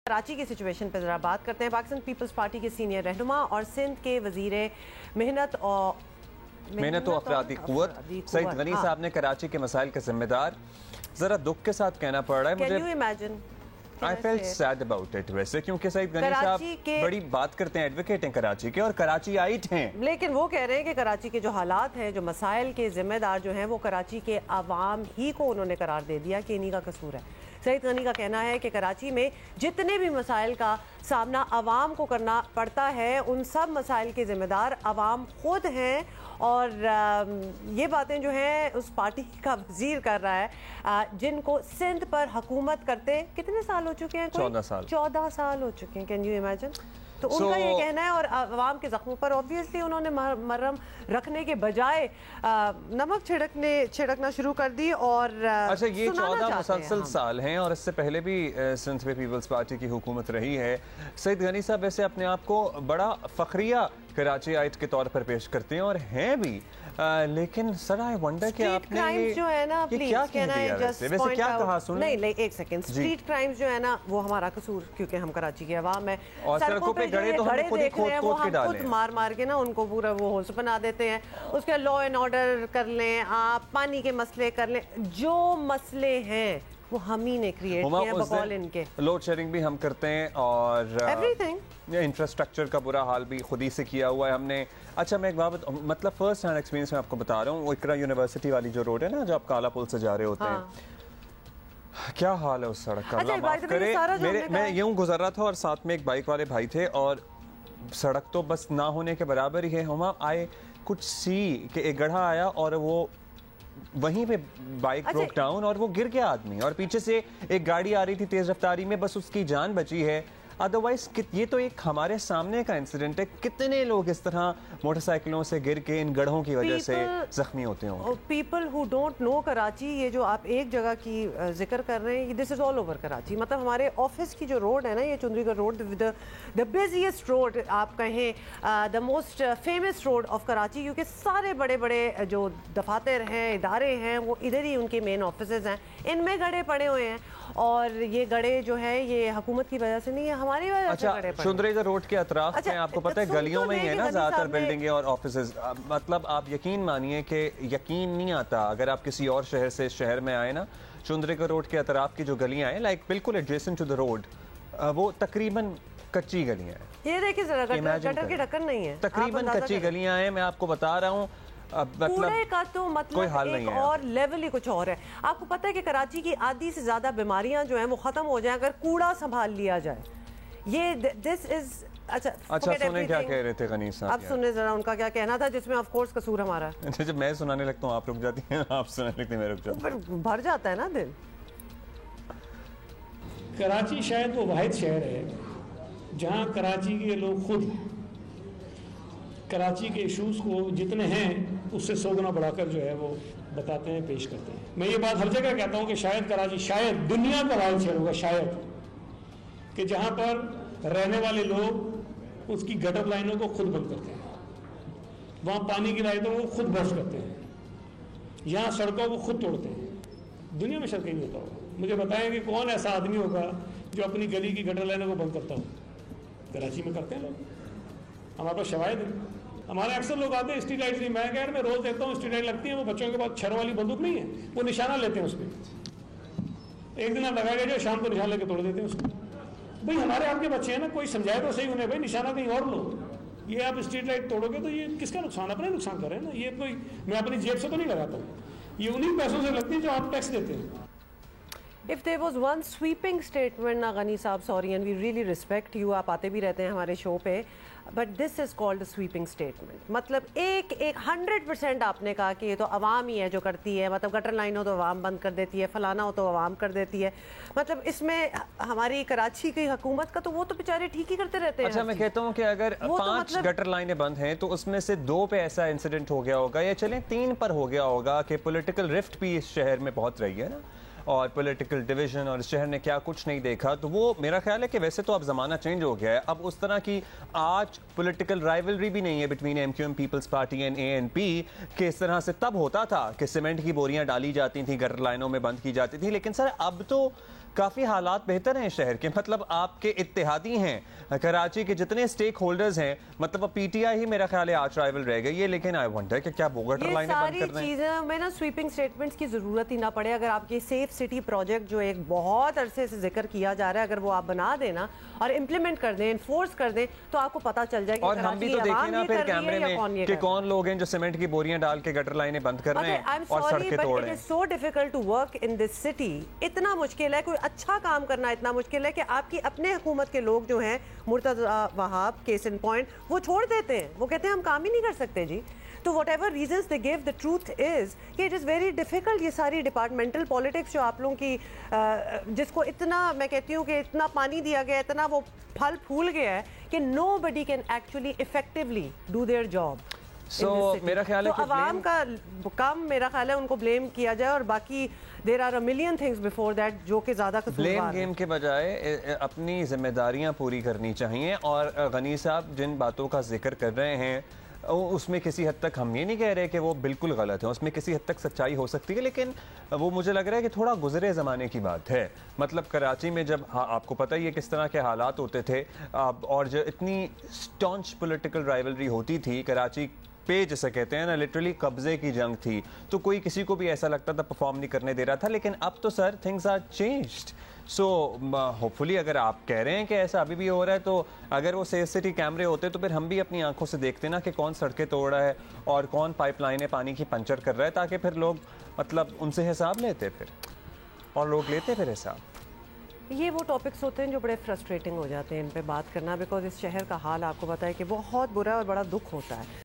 कराची की सिचुएशन पर ज़रा बात करते हैं। पाकिस्तान पीपल्स पार्टी के सीनियर रहनुमा और सिंध के वज़ीर मेहनत व अफरादी क़ुव्वत सईद गनी साहब ने कराची के मसाइल के जिम्मेदार, ज़रा दुख के साथ कहना पड़ रहा है मुझे। Can you imagine? I felt sad about it वैसे, क्योंकि सईद गनी साहब बड़ी बात करते हैं, एडवोकेट हैं कराची के और कराची आइट हैं, लेकिन वो कह रहे हैं कि कराची के जो हालात हैं, जो मसाइल के जिम्मेदार जो हैं, वो कराची के अवाम ही को उन्होंने करार दे दिया कि इन्हीं का कसूर है। सईद गनी का कहना है कि कराची में जितने भी मसाइल का सामना अवाम को करना पड़ता है, उन सब मसाइल के जिम्मेदार अवाम खुद हैं। और ये बातें जो हैं उस पार्टी का वजीर कर रहा है जिनको सिंध पर हुकूमत करते कितने साल हो चुके हैं? 14 साल हो चुके हैं। Can you imagine? तो उनका ये कहना है, और अवाम के जख्मों पर ऑब्वियसली उन्होंने मरहम रखने के बजाय नमक छिड़कना शुरू कर दी। और अच्छा, ये 14 मुसलसल साल हैं और इससे पहले भी सिंध में पीपल्स पार्टी की हुकूमत रही है। सईद गनी साहब वैसे अपने आप को बड़ा फखरिया कराची आइट के तौर पर पेश करते हैं और हैं भी, लेकिन सर आई वंडर कि आपने ये जो है ना, ये क्या कह दिया वैसे क्या कहा? सुन नहीं, एक सेकंड। स्ट्रीट क्राइम्स जो है ना, वो हमारा कसूर, क्योंकि हम कराची के अवाम है। और सड़कों पे गड़े तो हम खुद ही खोद के डालें, मार के ना उनको पूरा वो होश बना देते हैं। उसके लॉ एंड ऑर्डर कर लें, आप पानी के मसले कर लें, जो मसले हैं वो हम ही ने क्रिएट किए हैं बकौल इनके। लोड शेयरिंग भी हम करते हैं और एवरीथिंग, इंफ्रास्ट्रक्चर का बुरा हाल भी खुद ही से किया हुआ है हमने। अच्छा, मैं एक बात मतलब फर्स्ट हैंड एक्सपीरियंस में आपको बता रहा हूँ, वो इकरा यूनिवर्सिटी वाली जो रोड है ना, जो आप काला पुल से जा रहे होते हैं, क्या हाल है उस सड़क का, अल्लाह माफ करे। मैं यूं गुजर रहा था और साथ में एक बाइक वाले भाई थे और सड़क तो बस ना होने के बराबर ही है। हम आए कुछ सी कि एक गड्ढा आया और वो वहीं पे बाइक ब्रोक डाउन और वो गिर गया आदमी, और पीछे से एक गाड़ी आ रही थी तेज रफ्तारी में, बस उसकी जान बची है। अदरवाइज ये तो एक हमारे सामने का इंसिडेंट है। कितने लोग इस तरह मोटरसाइकिलों से गिर के इन गड्ढों की वजह से जख्मी होते होंगे। People who don't know Karachi, ये जो आप एक जगह की जिक्र कर रहे हैं, this is all over Karachi. मतलब हमारे ऑफिस की जो रोड है ना, ये Chundrigarh road, the busiest road आप कहें, the most famous road of Karachi, क्योंकि सारे बड़े बड़े जो दफातर हैं, इदारे हैं, वो इधर ही उनके मेन ऑफिस हैं, इनमें गड्ढे पड़े हुए हैं। और ये गड्ढे जो है ये हुकूमत की वजह से नहीं है, हमारी वजह से गड्ढे पड़े। चुंदरीगढ़ रोड के अतराफ में आपको पता है गलियों में ही है ना ज्यादातर बिल्डिंगे और ऑफिसेज। मतलब आप यकीन मानिए कि यकीन नहीं आता अगर आप किसी और शहर से इस शहर में आए ना, चुंदरीगढ़ रोड के अतराफ की जो गलियां हैं, लाइक बिल्कुल एडजेसेंट टू द रोड, वो तकरीबन कच्ची गलियां हैं। ये देखिए जरा, गटर की ढक्कन नहीं है, तकरीबन कच्ची गलियां हैं। मैं आपको बता रहा हूँ, पूरे का तो मतलब कोई हाल एक नहीं है, और लेवल ही कुछ और है। आपको पता है कि कराची की आधी से ज्यादा बीमारियां जो हैं वो खत्म हो जाए अगर कूड़ा संभाल लिया जाए। ये दिस इज अच्छा सुने क्या कह रहे थे गनी साहब? अब सुने जरा उनका क्या कहना था, जिसमें ऑफ कोर्स कसूर हमारा है। जब मैं सुनाने लगता हूँ आप रुक जाती हैं, आप सुनाने लगते हैं मैं रुक जाता हूँ, भर जाता है ना दिल। कराची शायद वो वाहिद शहर है जहाँ कराची के लोग खुद कराची के इशूज़ को जितने हैं उससे 100 गुना बढ़ाकर जो है वो बताते हैं, पेश करते हैं। मैं ये बात हर जगह कहता हूँ कि शायद कराची शायद दुनिया का वाहिद शहर होगा, शायद, कि जहाँ पर रहने वाले लोग उसकी गटर लाइनों को खुद बंद करते हैं, वहाँ पानी की लाइनों को खुद बर्स्ट करते हैं, यहाँ सड़कों को खुद तोड़ते हैं। दुनिया में शायद कहीं नहीं होता होगा। मुझे बताएं कि कौन ऐसा आदमी होगा जो अपनी गली की गटर लाइनों को बंद करता हो? कराची में करते हैं लोग, हमारे पास शवाहिद है। हमारे अक्सर लोग आते हैं स्ट्रीट लाइट नहीं, मैं कह रहा मैं रोज देखता हूँ स्ट्रीट लाइट लगती है, वो बच्चों के पास छर वाली बंदूक नहीं है, वो निशाना लेते हैं उस पर। एक दिन आप लगा के जो शाम को निशान लेके तोड़ देते हैं उसको। भाई हमारे आपके बच्चे हैं ना, कोई समझाए तो सही उन्हें, भाई निशाना कहीं और लो। ये आप स्ट्रीट लाइट तोड़ोगे तो ये किसका नुकसान? अपने नुकसान कर रहे हैं ना। ये कोई मैं अपनी जेब से तो नहीं लगाता हूँ, ये उन्हीं पैसों से लगती है जो आप टैक्स देते हैं। If there was one sweeping statement, ना गनी साहब, sorry and we really respect you, आप आते भी रहते हैं हमारे शो पे, but this is called a sweeping statement. मतलब एक 100% आपने कहा कि ये तो अवाम ही है जो करती है, मतलब गटर लाइन हो तो अवाम बंद कर देती है, फलाना हो तो अवाम कर देती है। मतलब इसमें हमारी कराची की हुकूमत का तो वो तो बेचारे ठीक ही करते रहते हैं। अच्छा, मैं कहता हूँ कि अगर 5 गटर लाइनें बंद हैं तो उसमें से 2 पे ऐसा इंसिडेंट हो गया होगा, या चलें 3 पर हो गया होगा कि पॉलिटिकल रिफ्ट भी इस शहर में बहुत रही है ना, और पॉलिटिकल डिवीजन, और इस शहर ने क्या कुछ नहीं देखा। तो वो मेरा ख्याल है कि वैसे तो अब ज़माना चेंज हो गया है, अब उस तरह की आज पॉलिटिकल राइवलरी भी नहीं है between MQM People's Party and ANP कि इस तरह से तब होता था कि सीमेंट की बोरियां डाली जाती थी, गटर लाइनों में बंद की जाती थी। लेकिन सर अब तो काफ़ी हालात बेहतर हैं शहर के, मतलब आपके इत्तेहादी हैं कराची के जितने स्टेक होल्डर्स हैं, मतलब पीटीआई ही मेरा ख्याल है आर्च राइवल रह गई है, लेकिन आई वंडर कि क्या वो गटर लाइनें बंद कर रहे हैं। चीज़ें में ना स्वीपिंग स्टेटमेंट्स की ज़रूरत ही ना पड़े। अगर आपके सेफ सिटी प्रोजेक्ट जो एक बहुत अरसे से जिक्र किया जा रहा है, अगर वो आप बना देना और इम्प्लीमेंट कर दें, इन्फोर्स कर दें, तो आपको पता चल जाए कि और हम भी तो देखें ना फिर कैमरे में कि कौन लोग हैं जो सीमेंट की बोरियां डाल के गटर लाइनें बंद कर रहे हैं और सड़कें तोड़ रहे हैं। So difficult to work in this city, इतना मुश्किल है, कोई अच्छा काम करना इतना मुश्किल है कि आपकी अपने हुकूमत के लोग जो हैं, Murtaza Wahab case in point, वो छोड़ देते हैं, वो कहते हैं हम काम ही नहीं कर सकते जी। तो whatever reasons they give, the truth is कि इट इज़ वेरी डिफिकल्ट। ये सारी डिपार्टमेंटल पॉलिटिक्स जो आप लोगों की जिसको इतना मैं कहती हूँ कि इतना पानी दिया गया, इतना वो फल फूल गया है कि nobody can actually effectively do their job. मेरा ख्याल है कि अवाम का कम मेरा ख्याल है उनको ब्लेम किया जाए, और बाकी there are a million things before that जो कि ज़्यादा ब्लेम गेम के बजाय अपनी जिम्मेदारियां पूरी करनी चाहिए। और गनी साहब जिन बातों का जिक्र कर रहे हैं उसमें किसी हद तक हम ये नहीं कह रहे कि वो बिल्कुल गलत है, उसमें किसी हद तक सच्चाई हो सकती है, लेकिन वो मुझे लग रहा है कि थोड़ा गुजरे ज़माने की बात है। मतलब कराची में जब, हाँ आपको पता ही है किस तरह के हालात होते थे, और जो इतनी स्टॉन्च पॉलिटिकल राइवलरी होती थी कराची पे, जैसे कहते हैं ना, लिटरली कब्जे की जंग थी, तो कोई किसी को भी ऐसा लगता था परफॉर्म नहीं करने दे रहा था। लेकिन अब तो sir things are changed. So hopefully अगर आप कह रहे हैं कि ऐसा अभी भी हो रहा है, तो अगर वो सेफ सिटी कैमरे होते तो फिर हम भी अपनी आंखों से देखते ना कि कौन सड़कें तोड़ रहा है और कौन पाइपलाइनें पानी की पंचर कर रहा है, ताकि फिर लोग मतलब उनसे हिसाब लेते फिर, और लोग लेते फिर हिसाब। ये वो टॉपिक्स होते हैं जो बड़े फ्रस्ट्रेटिंग हो जाते हैं इन पे बात करना, बिकॉज इस शहर का हाल आपको पता है कि बहुत बुरा है और बड़ा दुख होता है।